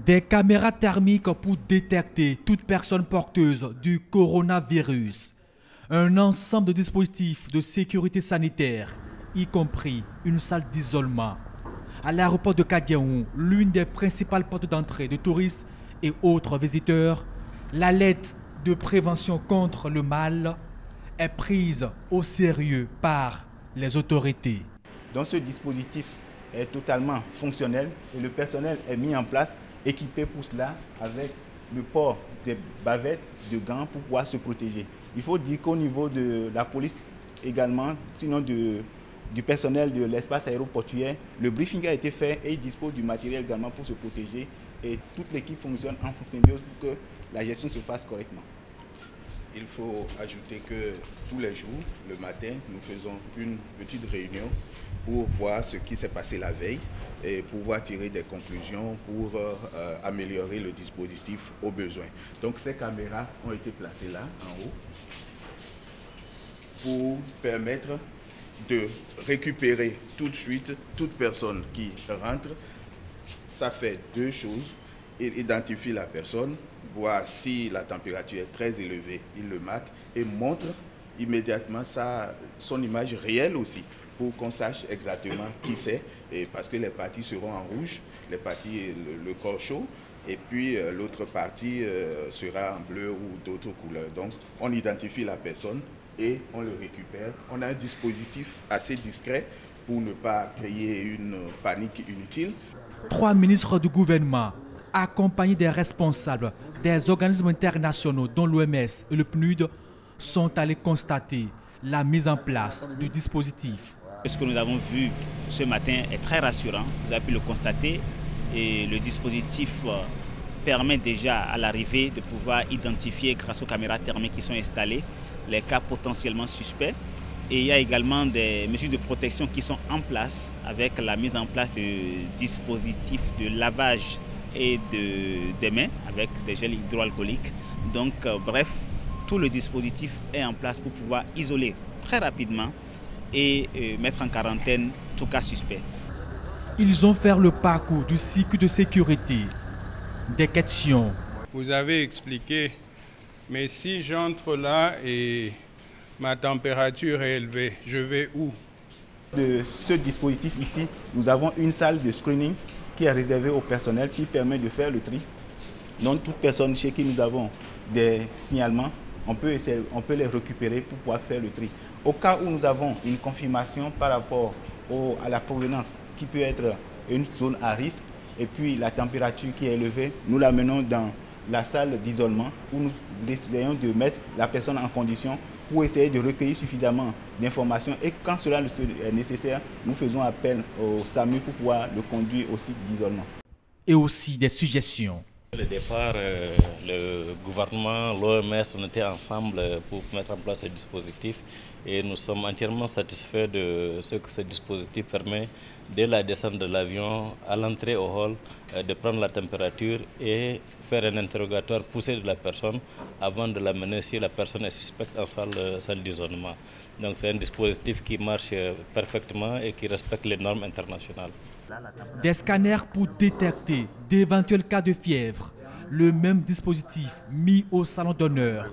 Des caméras thermiques pour détecter toute personne porteuse du coronavirus. Un ensemble de dispositifs de sécurité sanitaire, y compris une salle d'isolement. À l'aéroport de Kadiaou, l'une des principales portes d'entrée de touristes et autres visiteurs, l'alerte de prévention contre le mal est prise au sérieux par les autorités. Donc ce dispositif est totalement fonctionnel et le personnel est mis en place, équipé pour cela avec le port des bavettes, de gants pour pouvoir se protéger. Il faut dire qu'au niveau de la police également, sinon du personnel de l'espace aéroportuaire, le briefing a été fait et ils disposent du matériel également pour se protéger et toute l'équipe fonctionne en symbiose pour que la gestion se fasse correctement. Il faut ajouter que tous les jours, le matin, nous faisons une petite réunion pour voir ce qui s'est passé la veille et pouvoir tirer des conclusions pour améliorer le dispositif au besoin. Donc ces caméras ont été placées là, en haut, pour permettre de récupérer tout de suite toute personne qui rentre. Ça fait deux choses. Il identifie la personne, voit si la température est très élevée, il le marque et montre immédiatement son image réelle aussi, pour qu'on sache exactement qui c'est, et parce que les parties seront en rouge, les parties, le corps chaud, et puis l'autre partie sera en bleu ou d'autres couleurs. Donc on identifie la personne et on le récupère. On a un dispositif assez discret pour ne pas créer une panique inutile. 3 ministres du gouvernement, accompagnés des responsables des organismes internationaux dont l'OMS et le PNUD, sont allés constater la mise en place du dispositif. Ce que nous avons vu ce matin est très rassurant, vous avez pu le constater, et le dispositif permet déjà à l'arrivée de pouvoir identifier grâce aux caméras thermiques qui sont installées les cas potentiellement suspects. Et il y a également des mesures de protection qui sont en place avec la mise en place de dispositifs de lavage et des mains avec des gels hydroalcooliques. Donc bref, tout le dispositif est en place pour pouvoir isoler très rapidement et mettre en quarantaine tout cas suspect. Ils ont fait le parcours du cycle de sécurité. Des questions. Vous avez expliqué, mais si j'entre là et ma température est élevée, je vais où? De ce dispositif ici, nous avons une salle de screening qui est réservée au personnel qui permet de faire le tri. Donc toute personne chez qui nous avons des signalements, on peut les récupérer pour pouvoir faire le tri. Au cas où nous avons une confirmation par rapport à la provenance qui peut être une zone à risque et puis la température qui est élevée, nous l'amenons dans la salle d'isolement où nous essayons de mettre la personne en condition pour essayer de recueillir suffisamment d'informations et quand cela est nécessaire, nous faisons appel au SAMU pour pouvoir le conduire au site d'isolement. Et aussi des suggestions. Au départ, le gouvernement, l'OMS, on était ensemble pour mettre en place ce dispositif et nous sommes entièrement satisfaits de ce que ce dispositif permet dès la descente de l'avion à l'entrée au hall de prendre la température et faire un interrogatoire poussé de la personne avant de l'amener si la personne est suspecte en salle d'isolement. Donc c'est un dispositif qui marche parfaitement et qui respecte les normes internationales. Des scanners pour détecter d'éventuels cas de fièvre, le même dispositif mis au salon d'honneur,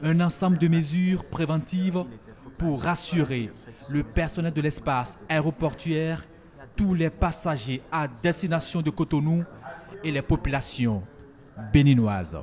un ensemble de mesures préventives pour rassurer le personnel de l'espace aéroportuaire, tous les passagers à destination de Cotonou et les populations béninoises.